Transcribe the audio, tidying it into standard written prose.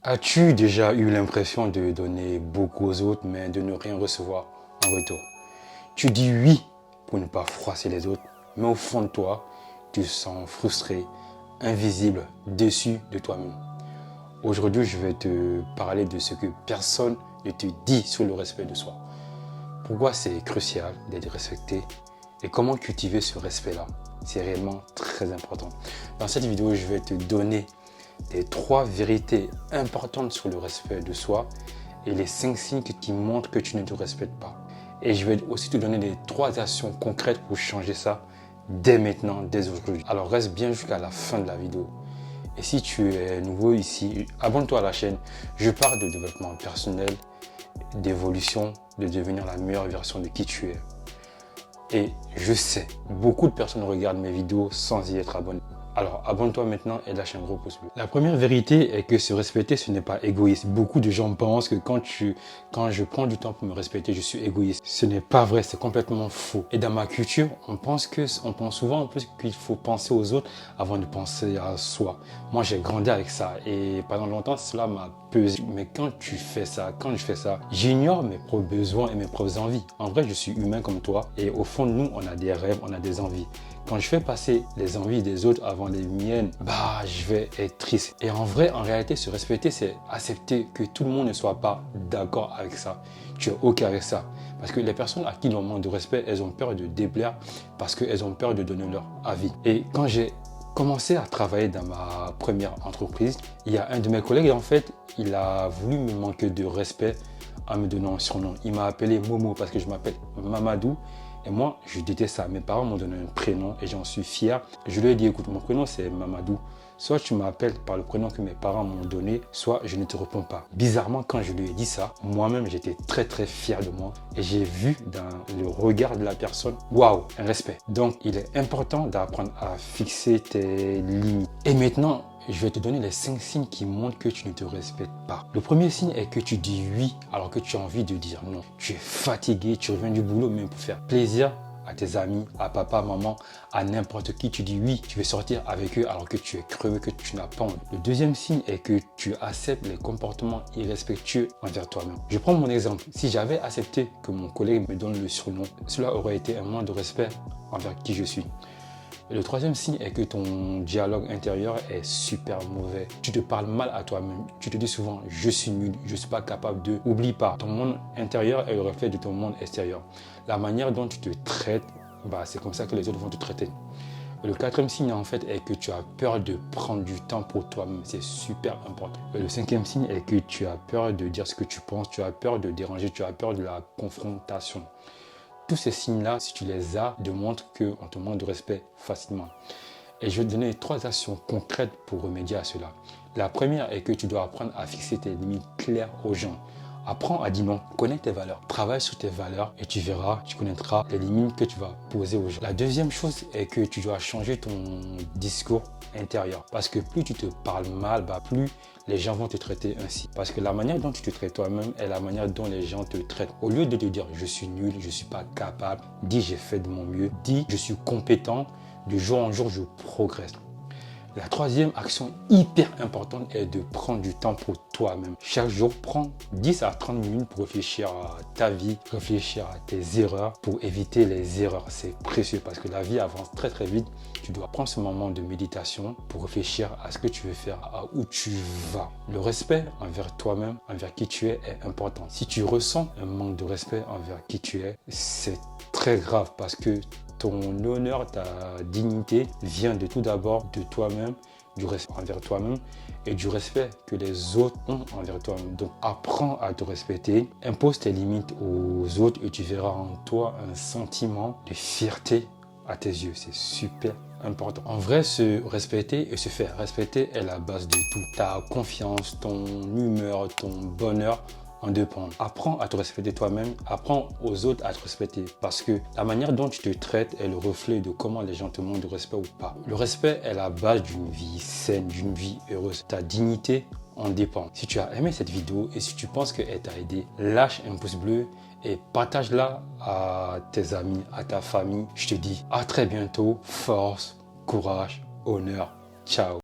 As-tu déjà eu l'impression de donner beaucoup aux autres, mais de ne rien recevoir en retour? Tu dis oui pour ne pas froisser les autres, mais au fond de toi, tu te sens frustré, invisible, déçu de toi-même. Aujourd'hui, je vais te parler de ce que personne ne te dit sur le respect de soi. Pourquoi c'est crucial d'être respecté et comment cultiver ce respect-là. C'est réellement très important. Dans cette vidéo, je vais te donner les 3 vérités importantes sur le respect de soi et les 5 signes qui montrent que tu ne te respectes pas. Et je vais aussi te donner les 3 actions concrètes pour changer ça dès maintenant, dès aujourd'hui. Alors reste bien jusqu'à la fin de la vidéo. Et si tu es nouveau ici, abonne-toi à la chaîne. Je parle de développement personnel, d'évolution, de devenir la meilleure version de qui tu es. Et je sais, beaucoup de personnes regardent mes vidéos sans y être abonnées. Alors abonne-toi maintenant et lâche un gros pouce bleu. La première vérité est que se respecter, ce n'est pas égoïste. Beaucoup de gens pensent que quand je prends du temps pour me respecter, je suis égoïste. Ce n'est pas vrai, c'est complètement faux. Et dans ma culture, on pense souvent en plus qu'il faut penser aux autres avant de penser à soi. Moi, j'ai grandi avec ça et pendant longtemps, cela m'a pesé. Mais quand je fais ça, j'ignore mes propres besoins et mes propres envies. En vrai, je suis humain comme toi et au fond de nous, on a des rêves, on a des envies. Quand je fais passer les envies des autres avant les miennes, je vais être triste. Et en vrai, en réalité, se respecter, c'est accepter que tout le monde ne soit pas d'accord avec ça. Tu es OK avec ça. Parce que les personnes à qui l'on manque de respect, elles ont peur de déplaire parce qu'elles ont peur de donner leur avis. Et quand j'ai commencé à travailler dans ma première entreprise, il y a un de mes collègues, en fait, il a voulu me manquer de respect en me donnant un surnom. Il m'a appelé Momo parce que je m'appelle Mamadou. Et moi, je déteste ça. Mes parents m'ont donné un prénom et j'en suis fier. Je lui ai dit, écoute, mon prénom c'est Mamadou. Soit tu m'appelles par le prénom que mes parents m'ont donné, soit je ne te réponds pas. Bizarrement, quand je lui ai dit ça, moi-même, j'étais très fier de moi. Et j'ai vu dans le regard de la personne, waouh, un respect. Donc, il est important d'apprendre à fixer tes limites. Et maintenant, je vais te donner les 5 signes qui montrent que tu ne te respectes pas. Le premier signe est que tu dis oui alors que tu as envie de dire non. Tu es fatigué, tu reviens du boulot même pour faire plaisir à tes amis, à papa, maman, à n'importe qui. Tu dis oui, tu veux sortir avec eux alors que tu es crevé, que tu n'as pas envie. Le deuxième signe est que tu acceptes les comportements irrespectueux envers toi-même. Je prends mon exemple. Si j'avais accepté que mon collègue me donne le surnom, cela aurait été un manque de respect envers qui je suis. Et le troisième signe est que ton dialogue intérieur est super mauvais. Tu te parles mal à toi-même. Tu te dis souvent, je suis nul, je ne suis pas capable de. Oublie pas, ton monde intérieur est le reflet de ton monde extérieur. La manière dont tu te traites, c'est comme ça que les autres vont te traiter. Et le quatrième signe, en fait, est que tu as peur de prendre du temps pour toi-même. C'est super important. Et le cinquième signe est que tu as peur de dire ce que tu penses, tu as peur de déranger, tu as peur de la confrontation. Tous ces signes-là, si tu les as, démontrent qu'on te manque de respect facilement. Et je vais te donner 3 actions concrètes pour remédier à cela. La première est que tu dois apprendre à fixer tes limites claires aux gens. Apprends à dire non, connais tes valeurs, travaille sur tes valeurs et tu verras, tu connaîtras les limites que tu vas poser aux gens. La deuxième chose est que tu dois changer ton discours intérieur. Parce que plus tu te parles mal, plus les gens vont te traiter ainsi. Parce que la manière dont tu te traites toi-même est la manière dont les gens te traitent. Au lieu de te dire je suis nul, je ne suis pas capable, dis j'ai fait de mon mieux, dis je suis compétent, de jour en jour je progresse. La troisième action hyper importante est de prendre du temps pour toi-même. Chaque jour, prends 10 à 30 minutes pour réfléchir à ta vie, réfléchir à tes erreurs, pour éviter les erreurs. C'est précieux parce que la vie avance très vite. Tu dois prendre ce moment de méditation pour réfléchir à ce que tu veux faire, à où tu vas. Le respect envers toi-même, envers qui tu es important. Si tu ressens un manque de respect envers qui tu es, c'est très grave parce que ton honneur, ta dignité vient de tout d'abord de toi-même, du respect envers toi-même et du respect que les autres ont envers toi-même. Donc apprends à te respecter, impose tes limites aux autres et tu verras en toi un sentiment de fierté à tes yeux. C'est super important. En vrai, se respecter et se faire respecter est la base de tout. Ta confiance, ton humeur, ton bonheur en dépendent. Apprends à te respecter toi-même, apprends aux autres à te respecter parce que la manière dont tu te traites est le reflet de comment les gens te montrent de respect ou pas. Le respect est la base d'une vie saine, d'une vie heureuse. Ta dignité en dépend. Si tu as aimé cette vidéo et si tu penses qu'elle t'a aidé, lâche un pouce bleu et partage-la à tes amis, à ta famille. Je te dis à très bientôt. Force, courage, honneur. Ciao.